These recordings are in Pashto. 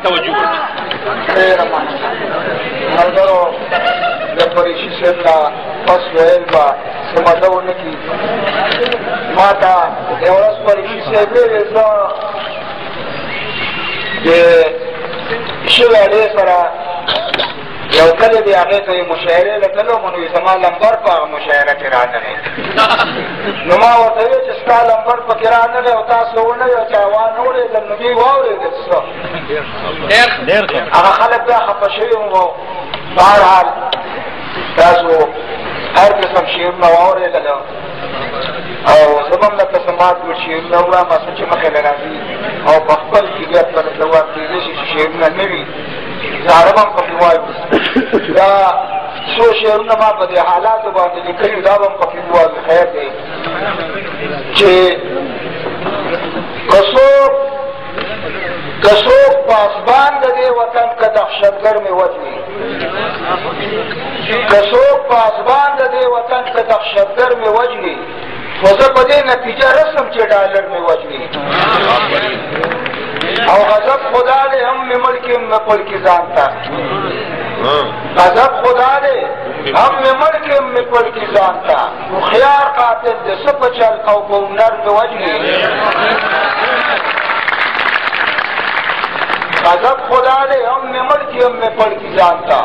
توجه وکړي. ډېره مننه. ملګرو د پریشي صاحب نه پس ویل به څه مزه ونه کړي. ما ته یو ورځ پریشي صاحب ویلې زه د شوې اډې سره یو کلی دی هغې ته یې مشاعرې لټلو نو زما لمبر په هغه مشاعره کې رانغی. نو ما ورته ویل چې ستا لمبر پکې رانغی او تاسو ونه یو چې وانه اورېدل نو دوی واورېدل څه هغه خلک بیا خفه شوي وو. بهرحال تاسو هر قسم شعرونه واورېدل او زه به هم لکه سماعت ور شعرونه وړم څه چې مخې له راځي او په خپل طبیعت باندې ته وخت کېدای شي چې شعرونه نه وي زاړه به هم پکې وایو. دا څو شعرونه ما په دې حالاتو باندې لیکلي دا به هم پکې ووایو. خیر دی چې که څوک پاسبان د دې وطن که دهشتګر مې وجني که څوک پاسبان د دې وطن که دهشتګر مې وجني خو زه په دې نتیجه رسم چې ډالر مې وجني او غضب خدا دې هم مې ملک مې پلکي ځان ته غضب خدا دې هم مې ملک مې پلکي ځان ته هوښیار قاتل دې څه په چل او په هنر مې وجني غضب خدا دې هم مې ملک مې پلکي ځان ته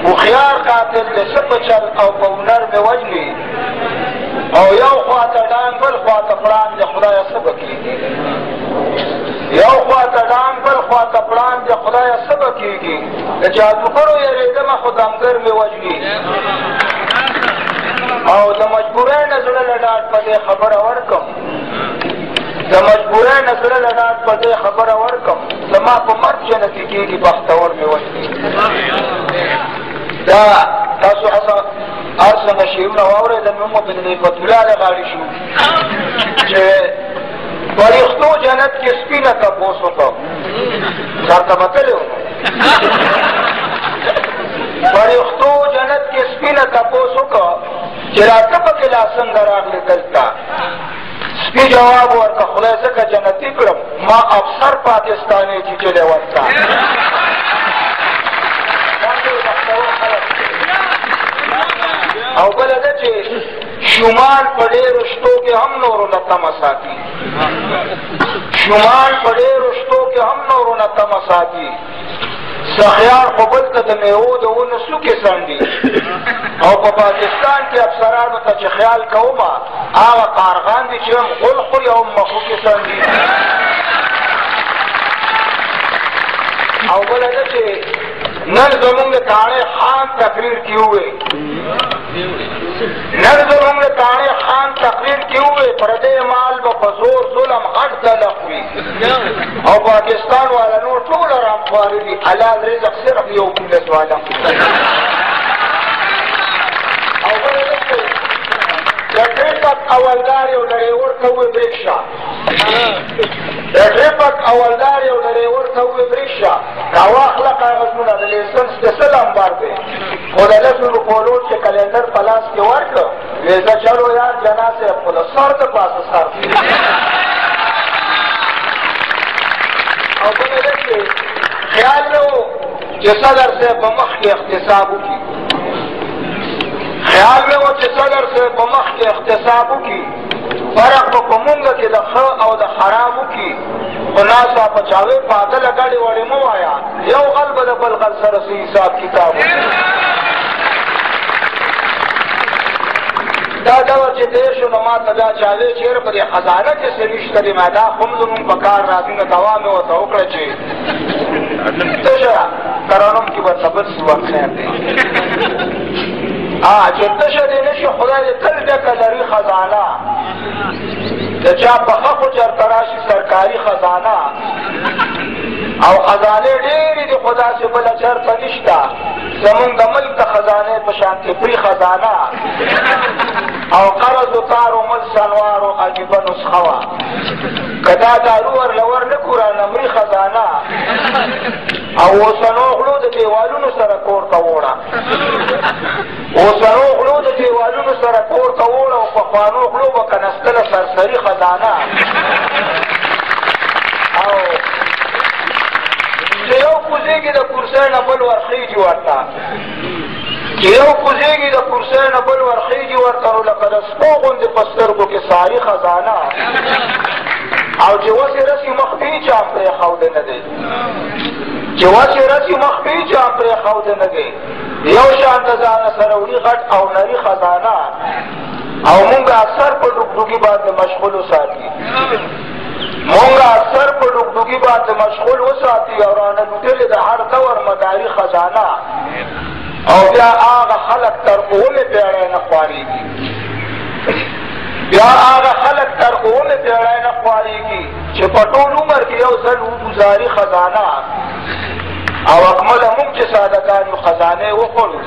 هوښیار قاتل دې څه په چل او په هنر مې وجني او یو خواته ډانګ بل خواته پړانګ د خدایه څه به کېږي یو خواته ډانګ بل خواته پړانګ د خدایه څه به کېږي د جادوګرو یېرېدمه خو دمګر مې وجني او د مجبورۍ نه زړه له ډاډ په دې خبره ورکم د مجبورۍ نه زړه له ډاډ په دې خبره ورکم زما په مرګ جنتي کېږي بختور مې وجني. دا تاسو هر څنګه شعرونه واورېدل نو مو په نعمت الله له غاړې شو چې فرښتو جنت کې سپینه تپوس وکړو ځانته به تللی وو فرښتو جنت کې سپینه تپوس وکړو چې راته پکې لا څنګه راغلې دلته سپي جواب ورکړه خدای ځکه جنتي کړم ما افسر پاکستاني چیچلی ورته او بله ده چې شمال په ډېرو شتو کې هم نورو نه تمه ساتي شمال په ډېرو شتو کې هم نورو نه تمه ساتي سخیار خو بل ته د میوو د ونو څوکې څنډي او په پاکستان کې افسرانو ته چې خیال کومه هغه کارغان دي چې هم غول خوري او مخوکې څنډي او بله ده چې نن زمونږ د کاڼې خان تقریر کې ووې نن زمونږ د کاڼې خان تقریر کې ووې پردی مال به په زور ظلم غټ دلق وي او پاکستان والا نور ټوله رامخواري دي حلال رزق صرف یو پولس والا او بله ده چې د ټریپک اولدار یو ډریور ته ووې بریکشه د ټریپک اولدار یو ډریور ته ووې بریکشه دا واخله کاغذونه د لیسنس د څه لمبر دی خو د لسو روپو لوټ چې کلندر په لاس کې ورکړه ویې زه چلو یار جنا صاحب خو د سر د پاسه سر او بله ده چې خیال نه و چې صدر صاحب په مخ کې احتساب وکړي خیال نه و چې صدر صاحب په مخ کې احتساب وکړي فرق به په مونږ کې د ښه او د حرام وکړي خو ناسا په چاوې پادله ګاډې وړې مه وایه یو غل به د بل غل سره څه حساب کتاب وکړي دا ډول چې تېر شو نو ما ته دا چاوې چېرې په دې خزانه کې څه نشته دی ما دا خو هم زمونږ په کار راځي نو دوا مې ورته وکړه چې تشه ترانم کې به صبر سي وخت خیر دی چې تشه دې نه شي خدای دې تل ډکه لري خزانه د چا په ښه خو چېرته راشي سرکاري خزانه او خزانې ډېرې دي خو داسې بله چېرته نشته زمونږ د ملک د خزانې په شان تفري خزانه او قرض و تار و مل سنوار و عجیبه نسخه وه که دا دارو ورله ورنه کړو رانمري خزانه او اوسنو غلو د دیوالونو سره کور ته وړه اوسنو غلو د دیوالونو سره کور ته وړه او پخوانو غلو به کنستله سرسري خزانه او چې یو کوزېږي د کرسۍ نه بل ورخېږي ورته چې یو کوزېږي د کرسۍ نه بل ورخېږي ورته نو لکه د سپو غوندې په سترګو کې ساري خزانه او چې وسې رسي مخ پې چا پرېښوده نه دی چې وسې رسي مخ پې چا پرېښوده نه دی یو شان د ځانه سره وړي غټ او نري خزانه او مونږ اکثر په ډوکډوکي باندې مشغول وساتي مونږ اکثر په ډوکډوکي باندې مشغول وساتي او رانه لوټلې د هر دور مداري خزانه او بیا هغه خلک تر اومې پیړۍ نه خوارېږي بیا هغه خلک تر اومې پیړۍ نه خوارېږي چې په ټول عمر کې یو ځل وګزاري خزانه او اکمله مونږ چې سادهګان یو خزانې وخورو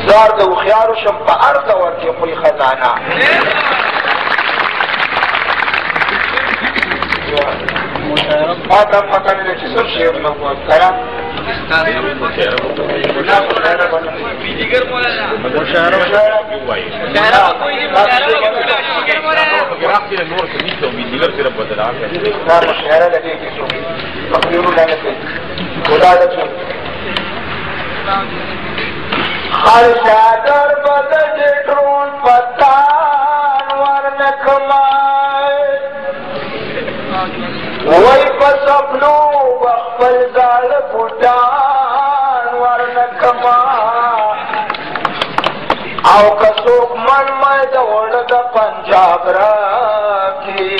زار د هوښیارو شم په هر دور کې خوري خزانه ما ته پته نه ده چې څه شعر نه کرم خرشادر بدل ډرون پتان ورنکمای وای په سپنو خپل زاړه بوټان ورنکما او که څوک من مې د وړه د پنجاب راکي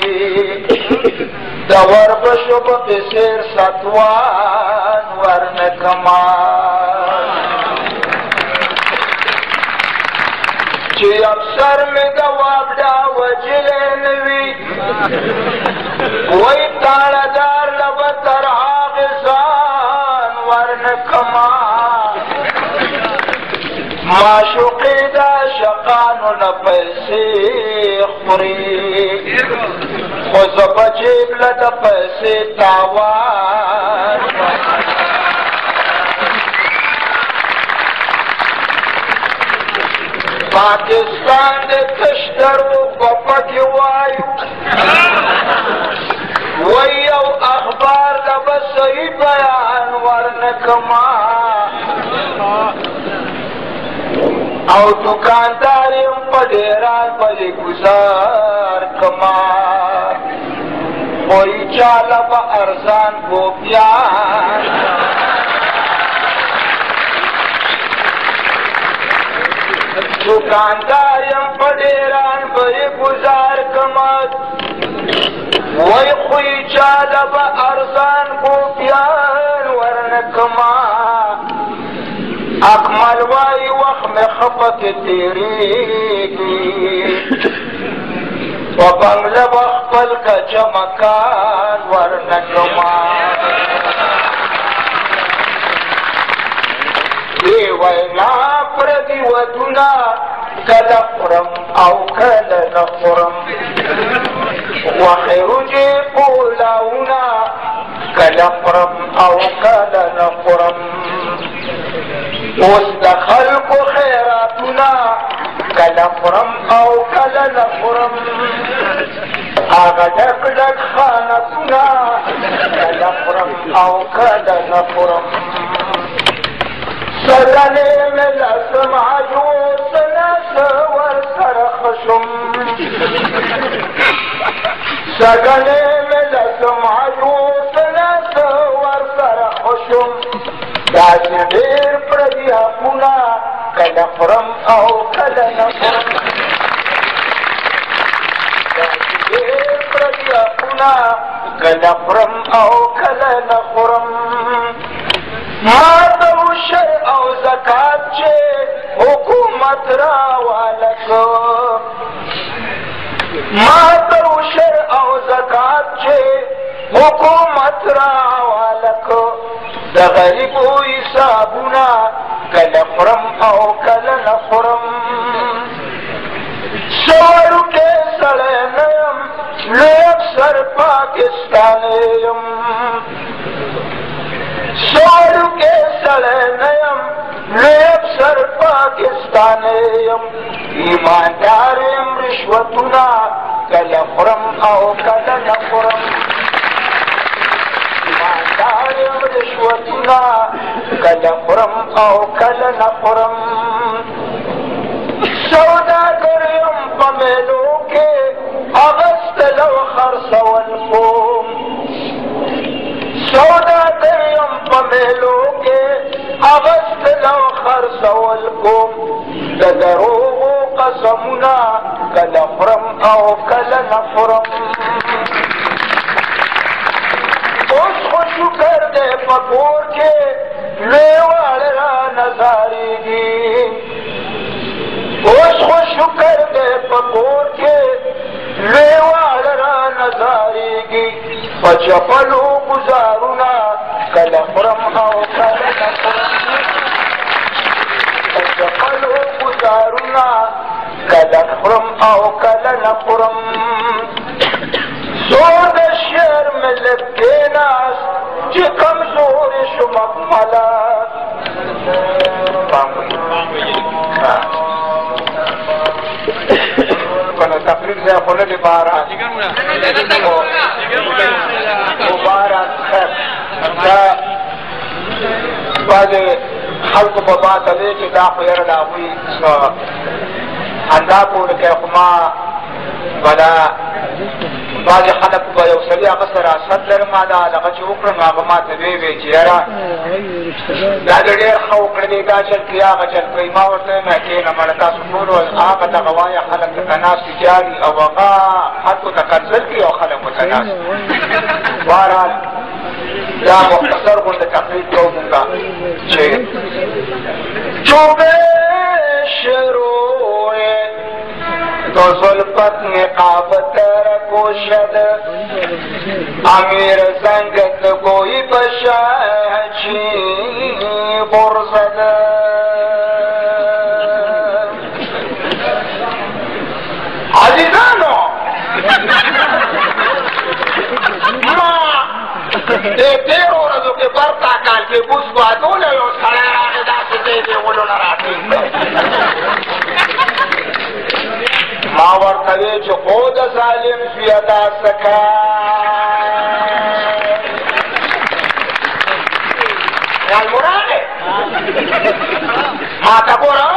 د وربشو په پسیر ستوان ورنکما چې افسر مې د وابډا وجلې نه وي وای تاړهدار له به تر هغې ځان ورنکما معشوقې د عاشقانو نه پیسې خوري خو زه په جیب له د پیسې تاوان پاکستان د تش دروغ په کې وایو وای یو اخبار د به صحیح بیان ورنکما او دکاندار یم په ډېران پلې ګزار کما وای چاله به ارزان ګوپیان دکاندار یم په ډېران پلې ګزار کما وای خوی چاله به ارزان ګوپیان ورنکما اکمل وای وخت مې خفه کې تېرېږي په بنګله به خپل کچه مکان ورنکما دې وینا پردي ودونه کله خورم او کله نه خورم غوښې روجې پولاونه کله خورم او کله نه خورم اوس د خلکو خیراتونه کله خورم او کله نه خورم هغه ډک ډک خانکونه کله خورم او کله نه خورم سګنې مې لسم عجوز نه ورسره ښه شم سګنې مې لسم عجوز نه ورسره ښه شم داسې ډېر پردي حقونه کله خورم او کله نه خورم داسې ډېر پردي حقونه کله خورم او کله نه خورم ما ته عشر او زکات چې حکومت راواله که ما ته عشر او زکات چې حکومت راواله که د غریبو حسابونه کله خورم او کله نه خورم سوالو کې سړی نه یم لوی افسر پاکستانی یم سوالو کې سړی نه یم لوی افسر پاکستانی یم ایماندار یم رشوتونه کله خورم او کله نه خورم ایماندار یم رشوتونه قسمونه کله خورم او کله نه خورم سوداګر یم په میلو کې اغوستل او خرڅول کوم سوداګر یم په میلو کې اغوستل او خرڅول کوم د دروغو قسمونه کله خورم او کله نه خورم اوس خو شکر دی په کور کې لوی واړه رانه زارېږي اوس خو شکر دی په کور کې لوی واړه رانه زارېږي په چپلو ګزارونه کله خورم او کله نه خورم په چپلو ګزارونه کله خورم او کله نه خورم زور د شعر مې لږ کېناست چې کمزورې شوم مله کنه تقریر ځای خو نه دی باران خو باران خیر دا بعضې خلکو په باته دی چې دا خو یاره د هغوی څه خندا پورې کوي خو ما به دا بعضې خلک به یو سړي هغه سره حسد لرم ما دا دغه چې وکړم هغه ما ته ویې چې یاره دا دې ډېر ښه وکړه دی دا چل کوي هغه چل کوي ما ورته ویم کښېنه مړه تاسو ټول هغه دغه وایه خلک ورته ناستې جاري او هغه خلکو ته کنسل کوي او خلک ورته ناست بهرحال دا مختصر غونډه تقریر کوو مونږه چې چوبې شروع تو زلفت نقابت رکوشد امیر زنگت گوی بشاچی برزد عزیزانو ما تیر ورځو کې برتا کال کې بوس بادوله یو سړی راغی داسې دی دې غولونه راټینګ ما ورته وی چې خو د ظالم زویه دا څه خیال مو راغی ما ته ګوره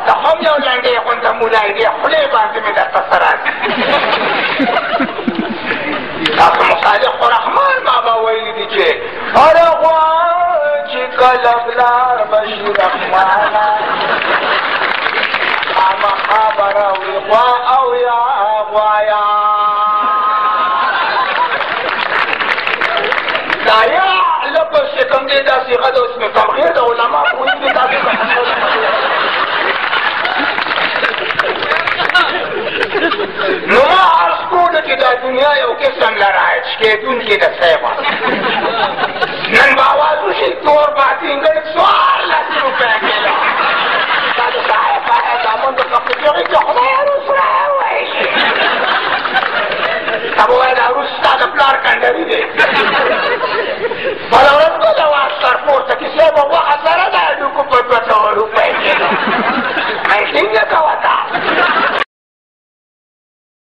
ته هم یو لنډې غونډه مولای دې خولې باندې مې درته څه راځي تاسو مصالح الرحمن بابا ویلي دي چې هره غوا چې کله بلار بشي رحمانه خامخا به راوړي غوا او یا غوایا دا یا لپس چې کوم دی دا صیغه د اسم تمغیر د علما پوهېږي تاسو نو ما عرض کوله چې دا دنیا یو قسم له رایج کېدونکې د سیبه نن به اواز وشي تور باطینګړ 14 روپۍ